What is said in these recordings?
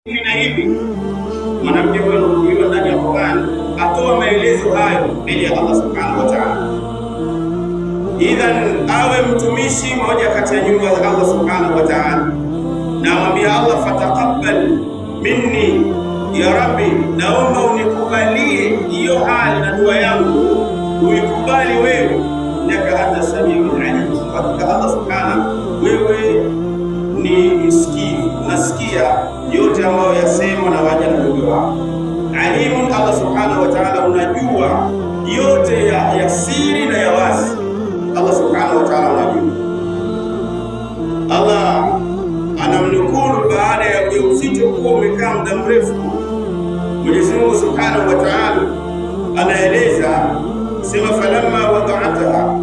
hivi na hivi. Mwanamke huyo huyo ndani ya Qur'an atoa maelezo hayo mbele ya Allah subhanahu wa ta'ala. Idhan awe mtumishi mmoja kati ya nyumba za Allah subhanahu wa ta'ala, na mwambie Allah, fataqabbal minni ya Rabbi, naomba unikubalie hiyo hali na dua yangu, uikubali wewe, innaka anta samiul alim. Hakika Allah subhanahu, wewe ni msikivu, unasikia yote ambayo yasemwa na waja na ndugu wao. Alimu, Allah subhanahu wa ta'ala unajua yote ya siri na ya wazi. Allah subhanahu wa ta'ala unajua. Allah anamnukuru baada ya ujauzito kuwa umekaa muda mrefu. Mwenyezi Mungu subhanahu wa ta'ala anaeleza, sema falamma wada'ataha,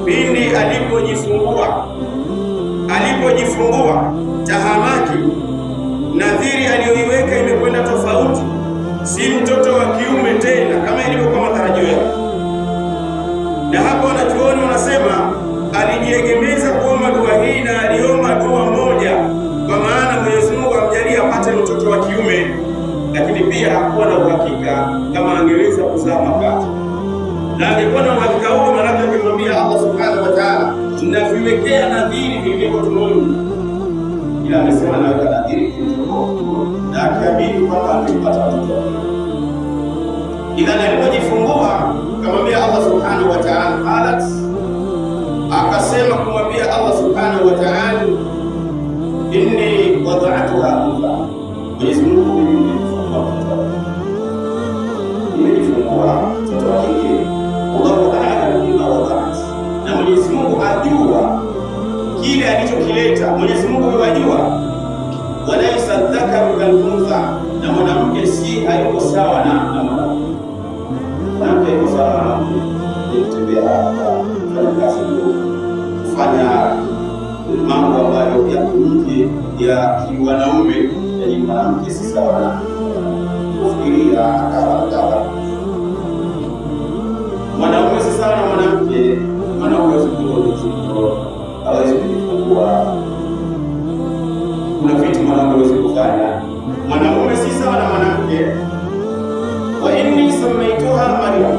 pindi alipojifungua tahamaki, nadhiri aliyoiweka imekwenda tofauti, si mtoto wa kiume tena kama ilivyokuwa matarajio yake. Na hapo wanachuoni wanasema alijiegemeza kuomba dua hii, na aliomba dua moja, kwa maana Mwenyezi Mungu amjalie apate mtoto wa kiume, lakini pia hakuwa na uhakika kama angeweza kuzaa mapacha. Na angekuwa na uhakika huo, maana angemwambia Allah subhanahu wa ta'ala, tunaviwekea nadhiri vilivyo tumboni. Ila amesema naweka nadhiri na akiamini kwamba amepata mtoto. Idhan alipojifungua akamwambia Allah subhanahu wa ta'ala, qalat, akasema kumwambia Allah subhanahu wa ta'ala, inni wada'atuha untha, Mwenyezi Mungu nimejifungua mtoto wa kike. Allahu ta'ala bima wada'at, na Mwenyezi Mungu ajua kile alichokileta. Mwenyezi Mungu yajua, walaysa dhakaru kal-untha, na mwanamke si hayuko sawa na mwanamke. Mwanamke yuko sawa na kutembea, kufanya kazi, kufanya mambo ambayo ya nje ya kiwanaume, yaani mwanamke si sawa na kufikiria kadha. Mwanaume si sawa na mwanamke. Mwanaume hawezi kujifungua, kuna vitu mwanaume hawezi kufanya. Mwanaume si sawa na mwanamke. Wa inni samaituha Maryam,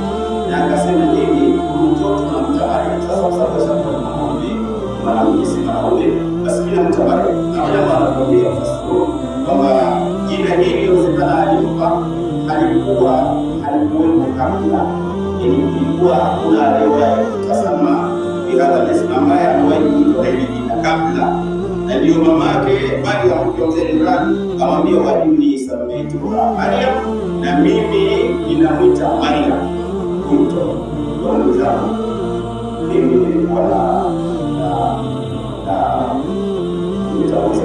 na akasema mimi mtoto namta Maryam. Sasa mwanamke si mwanaume, basi mimi namta Maryam. Na wale wanakuambia fasuru kwamba jina hili inawezekana alikuwa kabla, ilikuwa hakuna riwaya tasama bihadha ism ambaye anawahi kuitwa hili jina kabla. Na ndio mama yake bali amkiongea Imran akamwambia, wa inni samaituha Maryam, na mimi ninamwita Maryam mtoto wa mzao. Mimi nilikuwa na nitaanza